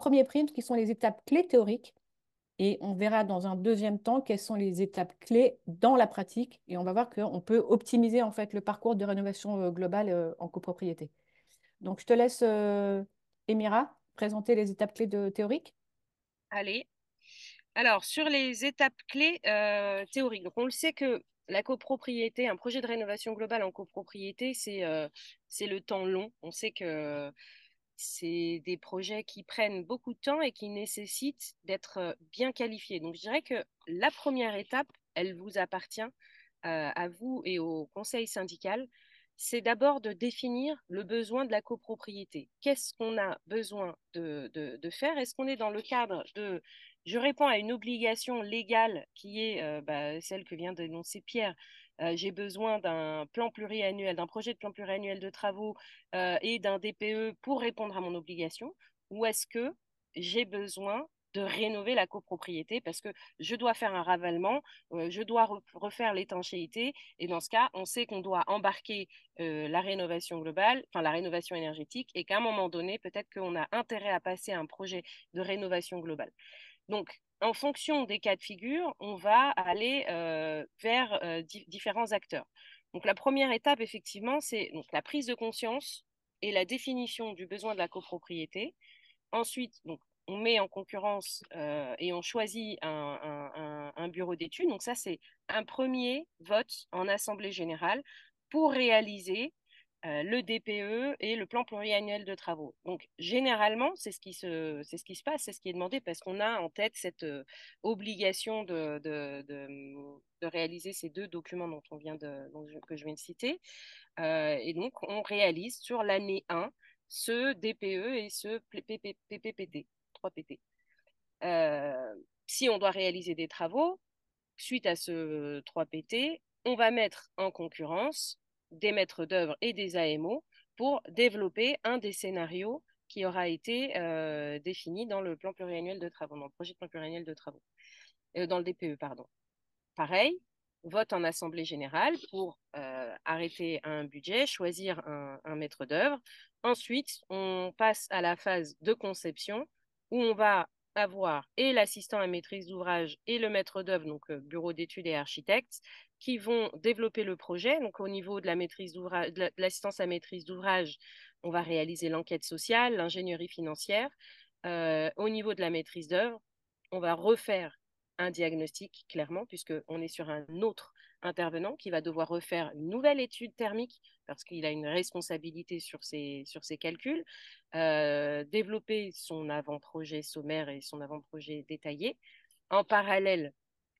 premier print qui sont les étapes clés théoriques. Et on verra dans un deuxième temps quelles sont les étapes clés dans la pratique. Et on va voir qu'on peut optimiser en fait le parcours de rénovation globale en copropriété. Donc, je te laisse, Émira, présenter les étapes clés théoriques. Allez. Alors, sur les étapes clés théoriques, donc on le sait que la copropriété, un projet de rénovation globale en copropriété, c'est le temps long. On sait que c'est des projets qui prennent beaucoup de temps et qui nécessitent d'être bien qualifiés. Donc, je dirais que la première étape, elle vous appartient à vous et au conseil syndical. C'est d'abord de définir le besoin de la copropriété. Qu'est-ce qu'on a besoin de faire? Est-ce qu'on est dans le cadre de je réponds à une obligation légale qui est celle que vient d'énoncer Pierre. J'ai besoin d'un plan pluriannuel, d'un projet de plan pluriannuel de travaux et d'un DPE pour répondre à mon obligation, ou est-ce que j'ai besoin de rénover la copropriété parce que je dois faire un ravalement, je dois refaire l'étanchéité, et dans ce cas, on sait qu'on doit embarquer la rénovation globale, enfin la rénovation énergétique, et qu'à un moment donné, peut-être qu'on a intérêt à passer à un projet de rénovation globale. Donc, en fonction des cas de figure, on va aller vers différents acteurs. Donc, la première étape, effectivement, c'est donc la prise de conscience et la définition du besoin de la copropriété. Ensuite, donc, on met en concurrence et on choisit un bureau d'études. Donc, ça, c'est un premier vote en assemblée générale pour réaliser le DPE et le plan pluriannuel de travaux. Donc, généralement, c'est ce qui se passe, c'est ce qui est demandé parce qu'on a en tête cette obligation de réaliser ces deux documents que je viens de citer. Et donc, on réalise sur l'année 1 ce DPE et ce PPPT, 3PT. Euh, Si on doit réaliser des travaux, suite à ce 3PT, on va mettre en concurrence des maîtres d'œuvre et des AMO pour développer un des scénarios qui aura été défini dans le plan pluriannuel de travaux, dans le projet de plan pluriannuel de travaux, dans le DPE, pardon. Pareil, vote en assemblée générale pour arrêter un budget, choisir un maître d'œuvre. Ensuite, on passe à la phase de conception où on va avoir et l'assistant à maîtrise d'ouvrage et le maître d'œuvre, donc bureau d'études et architectes, qui vont développer le projet. Donc, au niveau de la maîtrise d'ouvrage, de l'assistance à maîtrise d'ouvrage, on va réaliser l'enquête sociale, l'ingénierie financière. Au niveau de la maîtrise d'œuvre, on va refaire un diagnostic, clairement, puisqu'on est sur un autre intervenant qui va devoir refaire une nouvelle étude thermique parce qu'il a une responsabilité sur ses calculs, développer son avant-projet sommaire et son avant-projet détaillé. En parallèle,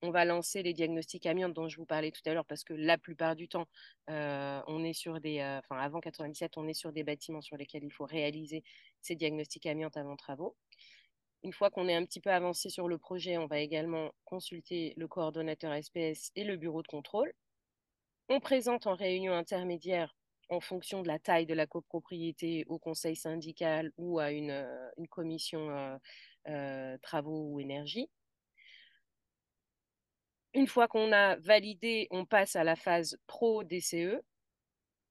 on va lancer les diagnostics amiantes dont je vous parlais tout à l'heure parce que la plupart du temps, on est sur enfin avant 97, on est sur des bâtiments sur lesquels il faut réaliser ces diagnostics amiantes avant travaux. Une fois qu'on est un petit peu avancé sur le projet, on va également consulter le coordonnateur SPS et le bureau de contrôle. On présente en réunion intermédiaire en fonction de la taille de la copropriété au conseil syndical ou à une commission travaux ou énergie. Une fois qu'on a validé, on passe à la phase pro-DCE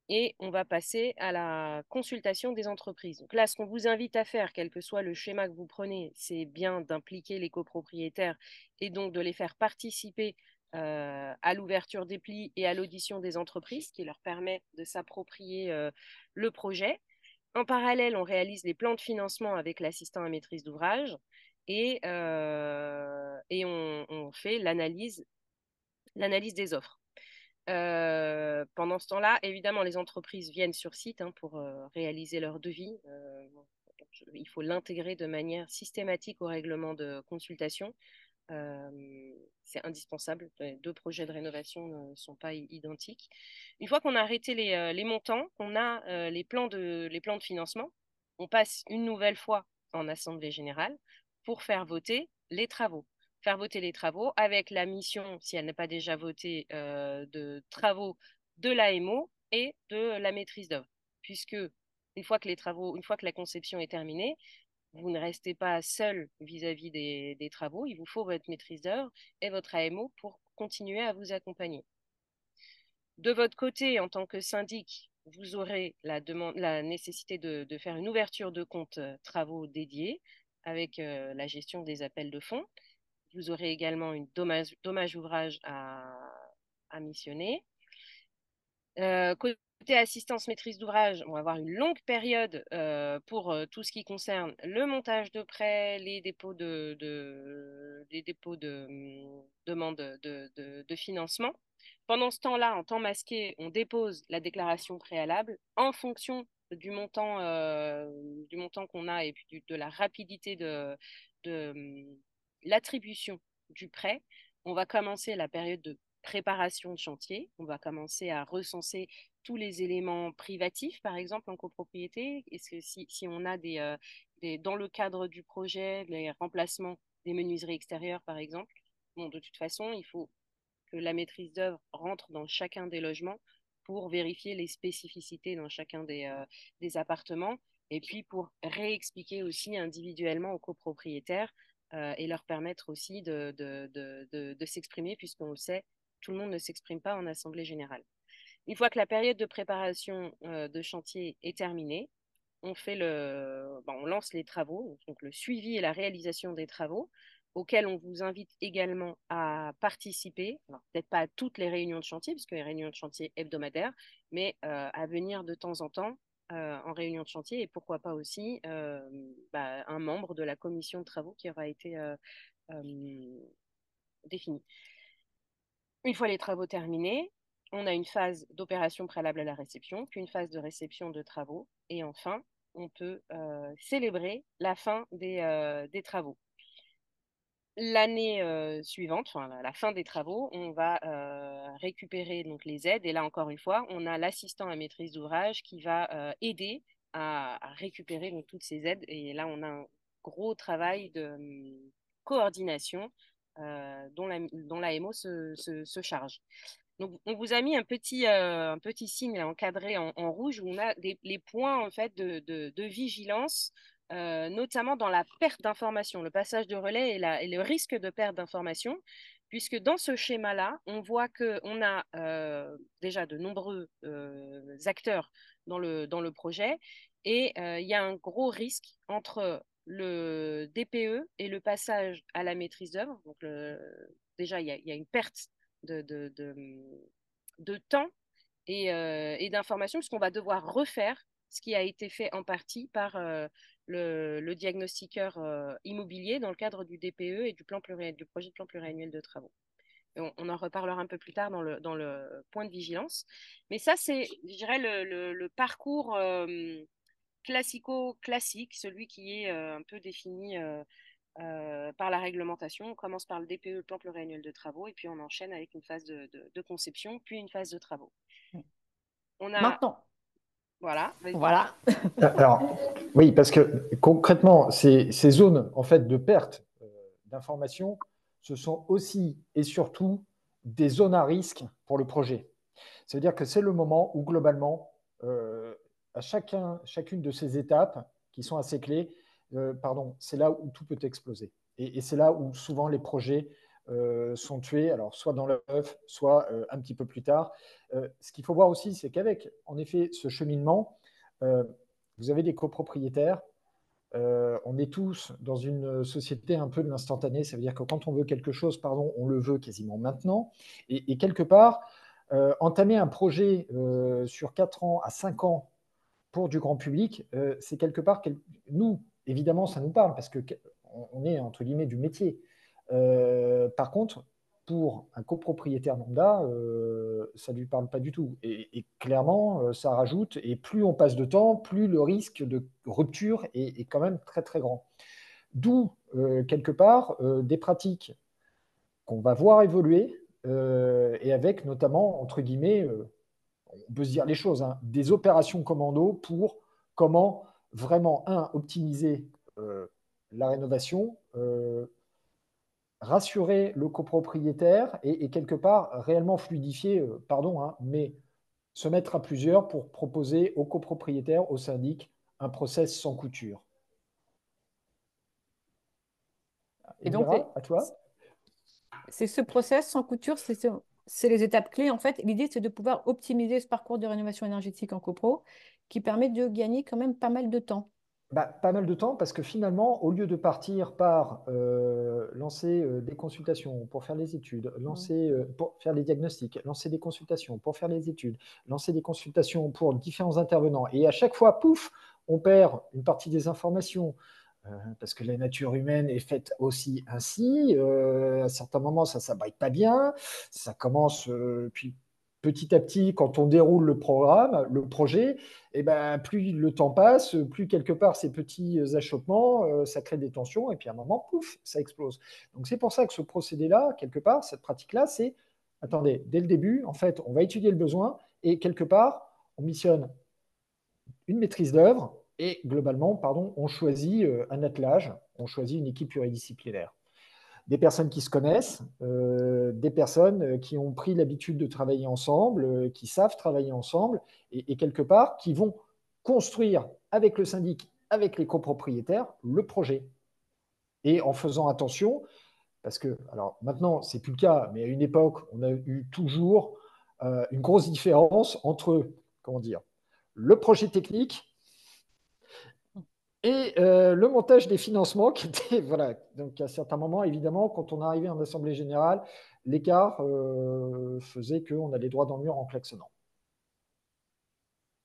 et on va passer à la consultation des entreprises. Donc là, ce qu'on vous invite à faire, quel que soit le schéma que vous prenez, c'est bien d'impliquer les copropriétaires et donc de les faire participer à l'ouverture des plis et à l'audition des entreprises, qui leur permet de s'approprier le projet. En parallèle, on réalise les plans de financement avec l'assistant à maîtrise d'ouvrage et on fait l'analyse des offres. Pendant ce temps-là, évidemment, les entreprises viennent sur site pour réaliser leur devis. Il faut l'intégrer de manière systématique au règlement de consultation. C'est indispensable. Les deux projets de rénovation ne sont pas identiques. Une fois qu'on a arrêté les montants, qu'on a les plans de financement, on passe une nouvelle fois en assemblée générale pour faire voter les travaux. Faire voter les travaux avec la mission, si elle n'est pas déjà votée, de travaux de l'AMO et de la maîtrise d'œuvre. Puisque une fois que la conception est terminée, vous ne restez pas seul vis-à-vis des travaux. Il vous faut votre maîtrise d'œuvre et votre AMO pour continuer à vous accompagner. De votre côté, en tant que syndic, vous aurez la nécessité de faire une ouverture de compte travaux dédiés avec la gestion des appels de fonds. Vous aurez également une dommage ouvrage à missionner. Côté assistance maîtrise d'ouvrage, on va avoir une longue période pour tout ce qui concerne le montage de prêts, les dépôts de demandes de financement. Pendant ce temps-là, en temps masqué, on dépose la déclaration préalable en fonction du montant qu'on a et puis de la rapidité de l'attribution du prêt. On va commencer la période de préparation de chantier. On va commencer à recenser tous les éléments privatifs, par exemple en copropriété. Est-ce que si on a dans le cadre du projet, les remplacements des menuiseries extérieures, par exemple, bon, de toute façon, il faut que la maîtrise d'œuvre rentre dans chacun des logements pour vérifier les spécificités dans chacun des appartements et puis pour réexpliquer aussi individuellement aux copropriétaires et leur permettre aussi de s'exprimer, puisqu'on le sait, tout le monde ne s'exprime pas en assemblée générale. Une fois que la période de préparation de chantier est terminée, on lance les travaux, donc le suivi et la réalisation des travaux, auxquels on vous invite également à participer. Alors, peut-être pas à toutes les réunions de chantier, puisque les réunions de chantier hebdomadaires, mais à venir de temps en temps en réunion de chantier et pourquoi pas aussi un membre de la commission de travaux qui aura été défini. Une fois les travaux terminés, on a une phase d'opération préalable à la réception, puis une phase de réception de travaux, et enfin, on peut célébrer la fin des travaux. L'année suivante, enfin la fin des travaux, on va récupérer donc les aides, et là encore une fois, on a l'assistant à maîtrise d'ouvrage qui va aider à récupérer donc, toutes ces aides, et là on a un gros travail de coordination dont l'AMO se charge. Donc, on vous a mis un petit signe là, encadré en rouge où on a les points en fait de vigilance, notamment dans la perte d'information, le passage de relais et le risque de perte d'information, puisque dans ce schéma-là, on voit qu'on a déjà de nombreux acteurs dans le projet et il y a un gros risque entre le DPE et le passage à la maîtrise d'œuvre. Donc, déjà, il y a une perte de temps et d'informations, puisqu'on va devoir refaire ce qui a été fait en partie par le diagnostiqueur immobilier dans le cadre du DPE et du projet de plan pluriannuel de travaux. On en reparlera un peu plus tard dans le point de vigilance. Mais ça, c'est, je dirais, le parcours classico-classique, celui qui est un peu défini par la réglementation. On commence par le DPE, le plan pluriannuel de travaux, et puis on enchaîne avec une phase de conception, puis une phase de travaux. On a, Maintenant, voilà, vas-y. voilà. Alors, oui, parce que concrètement, ces zones en fait de perte d'informations, ce sont aussi et surtout des zones à risque pour le projet. Ça veut dire que c'est le moment où globalement, à chacune de ces étapes qui sont assez clés, c'est là où tout peut exploser. Et c'est là où souvent les projets sont tués, alors soit dans l'œuf, soit un petit peu plus tard. Ce qu'il faut voir aussi, c'est qu'avec, en effet, ce cheminement, euh, vous avez des copropriétaires. On est tous dans une société un peu de l'instantané. Ça veut dire que quand on veut quelque chose, pardon, on le veut quasiment maintenant. Et quelque part, entamer un projet sur 4 ans à 5 ans pour du grand public, c'est quelque part, nous, évidemment, ça nous parle parce qu'on est, entre guillemets, du métier. Par contre, pour un copropriétaire lambda, ça ne lui parle pas du tout. Et clairement, ça rajoute, et plus on passe de temps, plus le risque de rupture est quand même très, très grand. D'où, quelque part, des pratiques qu'on va voir évoluer, et avec notamment, entre guillemets, on peut se dire les choses, hein, des opérations commando pour comment vraiment, optimiser la rénovation, rassurer le copropriétaire et quelque part réellement fluidifier, pardon, hein, mais se mettre à plusieurs pour proposer aux copropriétaires, au syndic, un process sans couture. Et donc, Elvira, à toi. c'est ce process sans couture, c'est les étapes clés. En fait, l'idée, c'est de pouvoir optimiser ce parcours de rénovation énergétique en copro qui permet de gagner quand même pas mal de temps. Pas mal de temps parce que finalement, au lieu de partir par lancer des consultations pour faire les études, lancer, pour faire les diagnostics, lancer des consultations pour faire les études, lancer des consultations pour différents intervenants, et à chaque fois, pouf, on perd une partie des informations parce que la nature humaine est faite aussi ainsi. À certains moments, ça ne s'abrite pas bien. Ça commence, puis petit à petit, quand on déroule le programme, le projet, et ben, plus le temps passe, plus quelque part ces petits achoppements, ça crée des tensions, et puis à un moment, pouf, ça explose. Donc c'est pour ça que ce procédé-là, quelque part, cette pratique-là, c'est, attendez, dès le début, en fait, on va étudier le besoin, et quelque part, on missionne une maîtrise d'œuvre, et globalement, pardon, on choisit un attelage, on choisit une équipe pluridisciplinaire. Des personnes qui se connaissent, des personnes qui ont pris l'habitude de travailler ensemble, qui savent travailler ensemble, et quelque part, qui vont construire avec le syndic, avec les copropriétaires, le projet. Et en faisant attention, parce que, alors maintenant, c'est plus le cas, mais à une époque, on a eu toujours une grosse différence entre, comment dire, le projet technique et le montage des financements qui était, voilà, donc à certains moments, évidemment, quand on arrivait en Assemblée générale, l'écart faisait qu'on allait droit dans le mur en klaxonnant.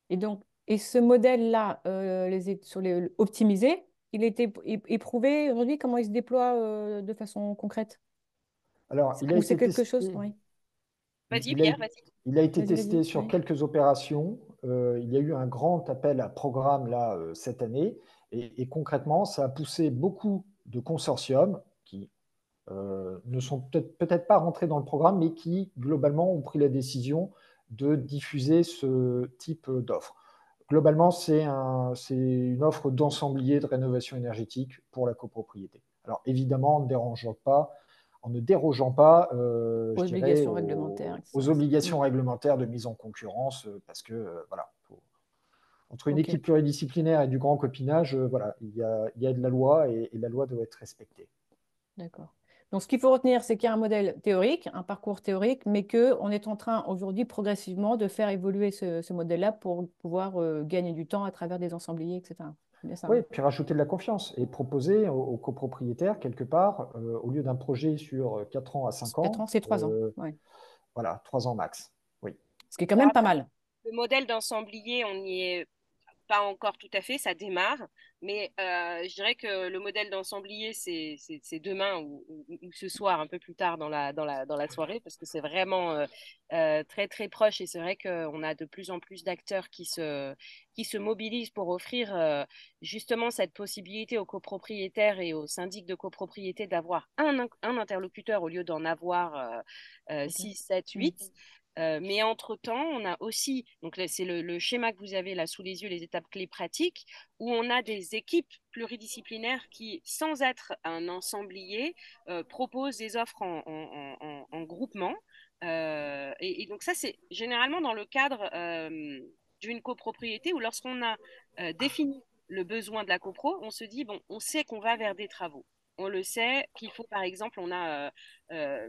Et donc, et ce modèle-là, sur les optimisé, il était éprouvé aujourd'hui, comment il se déploie de façon concrète? Alors, il a Ou c'est été quelque chose, testé, oui. Vas-y, il a, Pierre, vas-y. il a été Vas-y, testé vas-y. sur Oui. quelques opérations. Il y a eu un grand appel à programme là cette année, et concrètement, ça a poussé beaucoup de consortiums qui ne sont peut-être pas rentrés dans le programme, mais qui, globalement, ont pris la décision de diffuser ce type d'offre. Globalement, c'est une offre d'ensemblier de rénovation énergétique pour la copropriété. Alors, évidemment, en ne dérogeant pas, je dirais, Obligations réglementaires, aux etc. obligations réglementaires de mise en concurrence, parce que, voilà, entre une Ok, équipe pluridisciplinaire et du grand copinage, voilà, il y a de la loi, et la loi doit être respectée. d'accord. Donc, ce qu'il faut retenir, c'est qu'il y a un modèle théorique, un parcours théorique, mais qu'on est en train aujourd'hui progressivement de faire évoluer ce modèle-là pour pouvoir gagner du temps à travers des ensembliers, etc. C'est bien ça, Oui, hein. puis rajouter de la confiance et proposer aux copropriétaires, quelque part, au lieu d'un projet sur 4 ans à 5 4 ans, ans, c'est 3 ans. Ouais. voilà, 3 ans max. Oui. Ce qui est quand même Alors, pas mal. le modèle d'ensemblier, on n'y est pas encore tout à fait, ça démarre, mais je dirais que le modèle d'ensemblier, c'est demain ou ce soir, un peu plus tard dans la soirée, parce que c'est vraiment très, très proche et c'est vrai qu'on a de plus en plus d'acteurs qui se mobilisent pour offrir justement cette possibilité aux copropriétaires et aux syndics de copropriété d'avoir un interlocuteur au lieu d'en avoir Ok. 6, 7, Mm. 8. Mais entre-temps, on a aussi, donc c'est le schéma que vous avez là sous les yeux, les étapes clés pratiques, où on a des équipes pluridisciplinaires qui, sans être un ensemblier, proposent des offres en groupement. Et donc ça, c'est généralement dans le cadre d'une copropriété où lorsqu'on a défini le besoin de la copro, on se dit, bon, on sait qu'on va vers des travaux. On le sait qu'il faut, par exemple, on a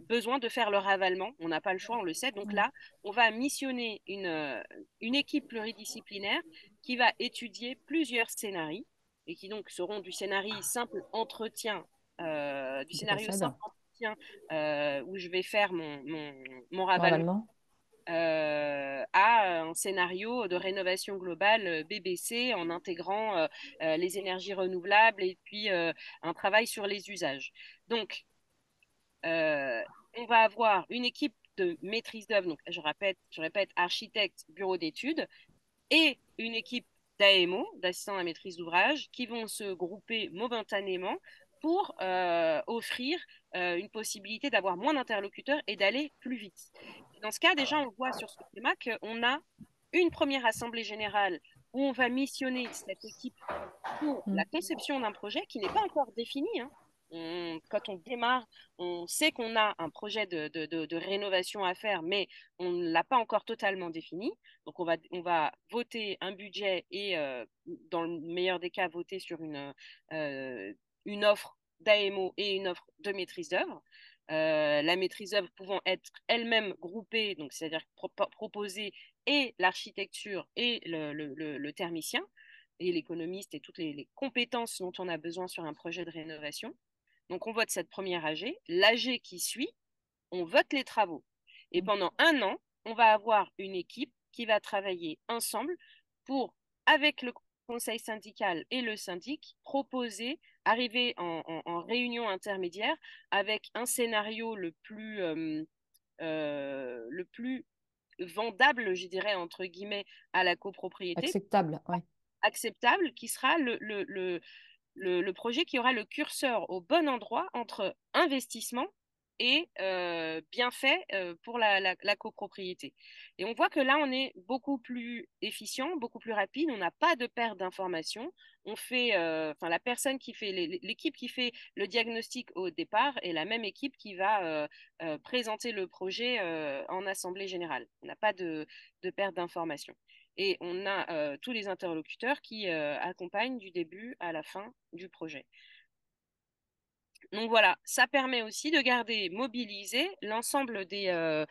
besoin de faire le ravalement. On n'a pas le choix, on le sait. Donc Mm. là, on va missionner une équipe pluridisciplinaire qui va étudier plusieurs scénarios et qui donc seront du scénario simple entretien, du De scénario façade. simple entretien où je vais faire mon ravalement Ravalement. à un scénario de rénovation globale BBC en intégrant les énergies renouvelables et puis un travail sur les usages. Donc, euh, on va avoir une équipe de maîtrise d'œuvre, donc je répète, architecte, bureau d'études, et une équipe d'AMO, d'assistants à la maîtrise d'ouvrage, qui vont se grouper momentanément pour offrir une possibilité d'avoir moins d'interlocuteurs et d'aller plus vite. Dans ce cas, déjà, on voit sur ce schéma qu'on a une première assemblée générale où on va missionner cette équipe pour Mm. la conception d'un projet qui n'est pas encore défini, hein. Quand on démarre, on sait qu'on a un projet de rénovation à faire, mais on ne l'a pas encore totalement défini. Donc, on va voter un budget et, dans le meilleur des cas, voter sur une offre d'AMO et une offre de maîtrise d'œuvre. La maîtrise d'œuvre pouvant être elle-même groupée, donc c'est-à-dire proposer et l'architecture et le thermicien. et l'économiste et toutes les compétences dont on a besoin sur un projet de rénovation. Donc, on vote cette première AG. L'AG qui suit, on vote les travaux. Et pendant un an, on va avoir une équipe qui va travailler ensemble pour, avec le conseil syndical et le syndic, proposer, arriver en réunion intermédiaire avec un scénario le plus vendable, je dirais, entre guillemets, à la copropriété, Acceptable, ouais. acceptable, qui sera le projet qui aura le curseur au bon endroit entre investissement et bienfait pour la copropriété. Et on voit que là, on est beaucoup plus efficient, beaucoup plus rapide, on n'a pas de perte d'informations. On fait, enfin, la personne qui fait, l'équipe qui fait le diagnostic au départ est la même équipe qui va présenter le projet en assemblée générale. On n'a pas de perte d'informations. Et on a tous les interlocuteurs qui accompagnent du début à la fin du projet. Donc voilà, ça permet aussi de garder mobilisé l'ensemble de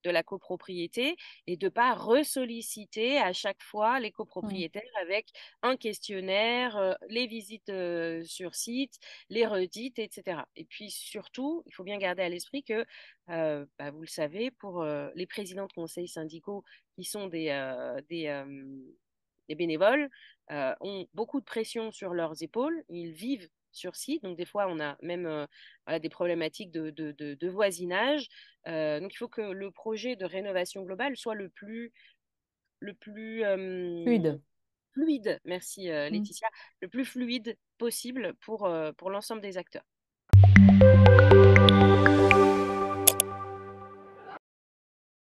la copropriété et de ne pas ressolliciter à chaque fois les copropriétaires avec un questionnaire, les visites sur site, les redites, etc. Et puis surtout, il faut bien garder à l'esprit que, vous le savez, pour les présidents de conseils syndicaux qui sont des bénévoles, ont beaucoup de pression sur leurs épaules, ils vivent sur site, donc des fois on a même voilà, des problématiques de voisinage. Donc il faut que le projet de rénovation globale soit le plus Fluide. fluide, merci Laetitia, le plus fluide possible pour l'ensemble des acteurs.